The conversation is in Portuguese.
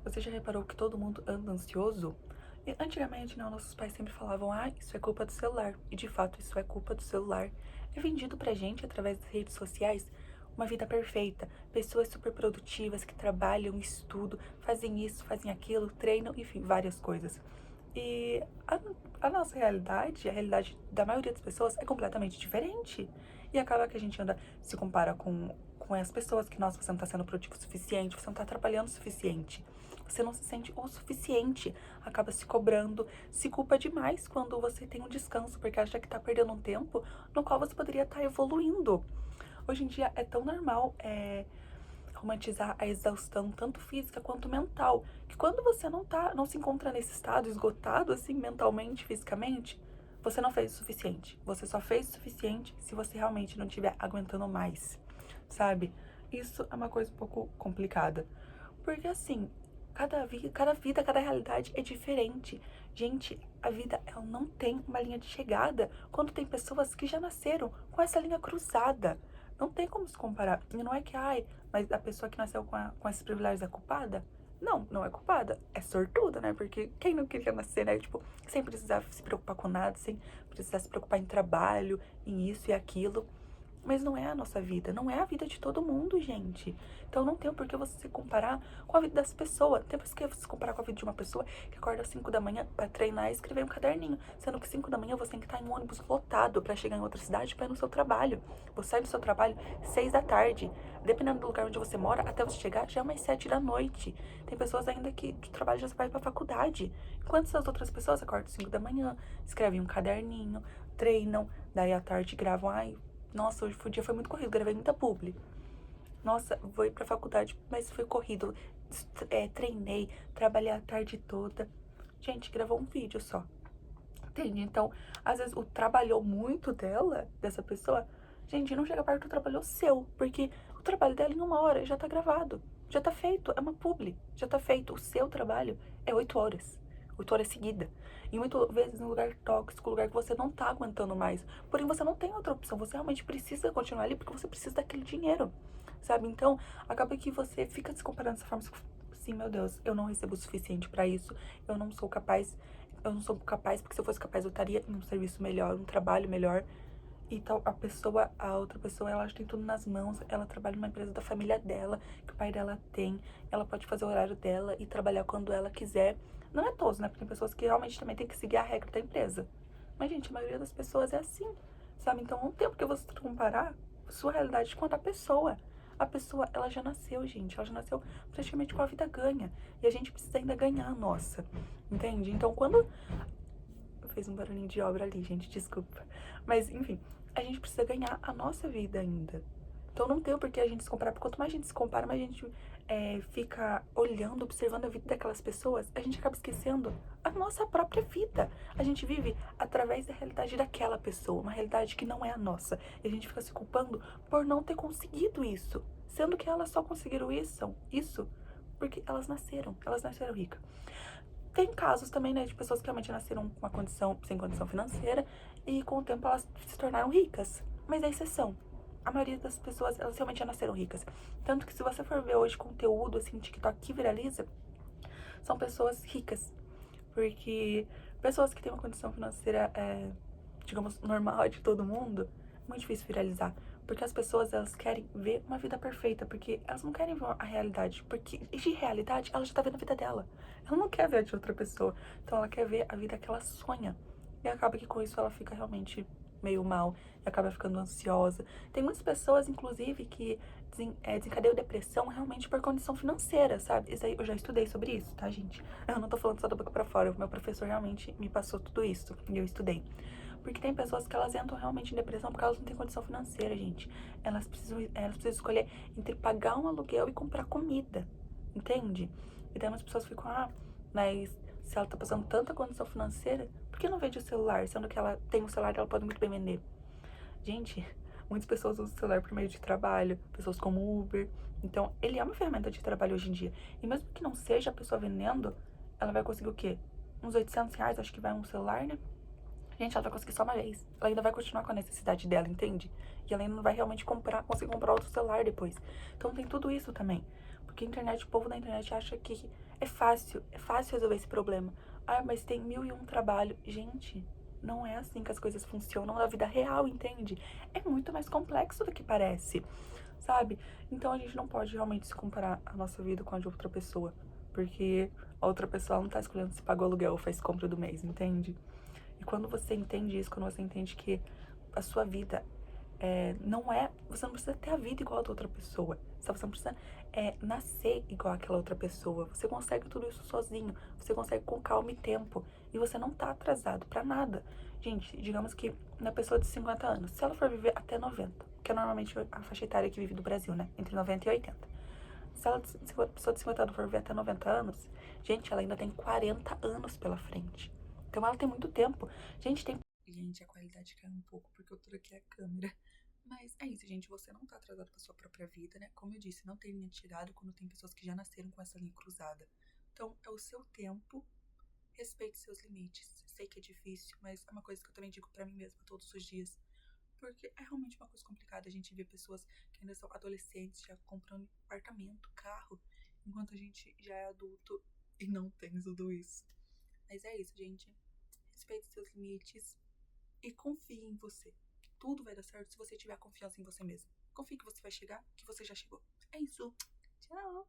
Você já reparou que todo mundo anda ansioso? E antigamente, né, nossos pais sempre falavam, ah, isso é culpa do celular. E de fato, isso é culpa do celular. É vendido pra gente, através das redes sociais, uma vida perfeita. Pessoas super produtivas que trabalham, estudam, fazem isso, fazem aquilo, treinam, enfim, várias coisas. E a nossa realidade, a realidade da maioria das pessoas é completamente diferente. E acaba que a gente anda, se compara com as pessoas que, nossa, você não tá sendo produtivo o suficiente, você não tá trabalhando o suficiente. Você não se sente o suficiente, acaba se cobrando, se culpa demais quando você tem um descanso, porque acha que tá perdendo um tempo no qual você poderia estar evoluindo. Hoje em dia é tão normal romantizar a exaustão, tanto física quanto mental, que quando você não se encontra nesse estado esgotado, assim, mentalmente, fisicamente, você não fez o suficiente. Você só fez o suficiente se você realmente não estiver aguentando mais, sabe? Isso é uma coisa um pouco complicada. Porque assim, cada realidade é diferente. Gente, a vida ela não tem uma linha de chegada quando tem pessoas que já nasceram com essa linha cruzada. Não tem como se comparar. E não é que, ai, mas a pessoa que nasceu com esses privilégios é culpada? Não, não é culpada. É sortuda, né? Porque quem não queria nascer, né? Tipo, sem precisar se preocupar com nada, sem precisar se preocupar em trabalho, em isso e aquilo. Mas não é a nossa vida, não é a vida de todo mundo, gente. Então não tem por que você se comparar com a vida das pessoas. Tem por que você se comparar com a vida de uma pessoa que acorda às 5 da manhã pra treinar e escrever um caderninho. Sendo que 5 da manhã você tem que estar em um ônibus lotado pra chegar em outra cidade pra ir no seu trabalho. Você sai do seu trabalho 6 da tarde. Dependendo do lugar onde você mora, até você chegar já é umas 7 da noite. Tem pessoas ainda que do trabalho já vai pra faculdade. Enquanto essas outras pessoas acordam às 5 da manhã, escrevem um caderninho, treinam, daí à tarde gravam, ai, nossa, hoje o dia foi muito corrido, gravei muita publi. Nossa, vou ir pra faculdade, mas foi corrido. Treinei, trabalhei a tarde toda. Gente, gravou um vídeo só. Entende? Então, às vezes, o trabalhou muito dela, dessa pessoa, gente, não chega perto do trabalho seu. Porque o trabalho dela em 1 hora já tá gravado. Já tá feito. É uma publi. Já tá feito. O seu trabalho é 8 horas. 8 horas seguidas. E muitas vezes em um lugar tóxico, um lugar que você não tá aguentando mais. Porém, você não tem outra opção. Você realmente precisa continuar ali porque você precisa daquele dinheiro. Sabe? Então, acaba que você fica se comparando dessa forma. Sim, meu Deus, eu não recebo o suficiente pra isso. Eu não sou capaz. Eu não sou capaz, porque se eu fosse capaz eu estaria em um serviço melhor, um trabalho melhor. Então a outra pessoa, ela tem tudo nas mãos, ela trabalha numa empresa da família dela, que o pai dela tem, ela pode fazer o horário dela e trabalhar quando ela quiser. Não é todos, né? Porque tem pessoas que realmente também tem que seguir a regra da empresa. Mas, gente, a maioria das pessoas é assim, sabe? Então não tem por que você comparar sua realidade com a da pessoa. A pessoa, ela já nasceu, gente. Ela já nasceu praticamente com a vida ganha. E a gente precisa ainda ganhar a nossa. Entende? Então, quando fez um barulhinho de obra ali, gente, desculpa. Mas, enfim, a gente precisa ganhar a nossa vida ainda. Então não tem por que a gente se comparar, porque quanto mais a gente se compara, mais a gente fica olhando, observando a vida daquelas pessoas, a gente acaba esquecendo a nossa própria vida. A gente vive através da realidade daquela pessoa, uma realidade que não é a nossa. E a gente fica se culpando por não ter conseguido isso, sendo que elas só conseguiram isso porque elas nasceram ricas. Tem casos também, né, de pessoas que realmente nasceram com uma condição, sem condição financeira e com o tempo elas se tornaram ricas. Mas é exceção. A maioria das pessoas, elas realmente já nasceram ricas. Tanto que se você for ver hoje conteúdo, assim, TikTok que viraliza, são pessoas ricas. Porque pessoas que têm uma condição financeira, digamos, normal de todo mundo, é muito difícil viralizar. Porque as pessoas, elas querem ver uma vida perfeita, porque elas não querem ver a realidade. Porque de realidade, ela já tá vendo a vida dela. Ela não quer ver a de outra pessoa. Então ela quer ver a vida que ela sonha. E acaba que com isso ela fica realmente meio mal e acaba ficando ansiosa. Tem muitas pessoas, inclusive, que desencadeiam depressão realmente por condição financeira, sabe? Isso aí, eu já estudei sobre isso, tá, gente? Eu não tô falando só da boca pra fora. O meu professor realmente me passou tudo isso e eu estudei. Porque tem pessoas que elas entram realmente em depressão porque elas não têm condição financeira, gente. Elas precisam escolher entre pagar um aluguel e comprar comida, entende? E daí umas pessoas ficam, mas se ela tá passando tanta condição financeira, por que não vende o celular? Sendo que ela tem o celular, ela pode muito bem vender. Gente, muitas pessoas usam o celular por meio de trabalho, pessoas como Uber. Então, ele é uma ferramenta de trabalho hoje em dia. E mesmo que não seja a pessoa vendendo, ela vai conseguir o quê? Uns R$ 800, acho que vai um celular, né? Gente, ela vai conseguir só uma vez. Ela ainda vai continuar com a necessidade dela, entende? E ela ainda não vai realmente conseguir comprar outro celular depois. Então tem tudo isso também. Porque a internet, o povo da internet acha que É fácil resolver esse problema. Ah, mas tem mil e um trabalho. Gente, não é assim que as coisas funcionam na vida real, entende? É muito mais complexo do que parece, sabe? Então a gente não pode realmente se comparar a nossa vida com a de outra pessoa, porque a outra pessoa não tá escolhendo se paga o aluguel ou faz compra do mês, entende? E quando você entende isso, quando você entende que a sua vida não é. Você não precisa ter a vida igual a da outra pessoa. Sabe? Você não precisa nascer igual aquela outra pessoa. Você consegue tudo isso sozinho. Você consegue com calma e tempo. E você não tá atrasado pra nada. Gente, digamos que uma pessoa de 50 anos, se ela for viver até 90, que é normalmente a faixa etária que vive do Brasil, né? Entre 90 e 80. Se a pessoa de 50 anos for viver até 90 anos, gente, ela ainda tem 40 anos pela frente. Então ela tem muito tempo. Gente, tem. Gente, a qualidade caiu um pouco porque eu troquei a câmera. Mas é isso, gente. Você não tá atrasado pra sua própria vida, né? Como eu disse, não tem linha de chegada quando tem pessoas que já nasceram com essa linha cruzada. Então, é o seu tempo. Respeite seus limites. Sei que é difícil, mas é uma coisa que eu também digo pra mim mesma todos os dias. Porque é realmente uma coisa complicada a gente ver pessoas que ainda são adolescentes, já comprando apartamento, carro, enquanto a gente já é adulto e não tem tudo isso. Mas é isso, gente. Respeite seus limites e confie em você. Tudo vai dar certo se você tiver confiança em você mesmo. Confie que você vai chegar, que você já chegou. É isso. Tchau!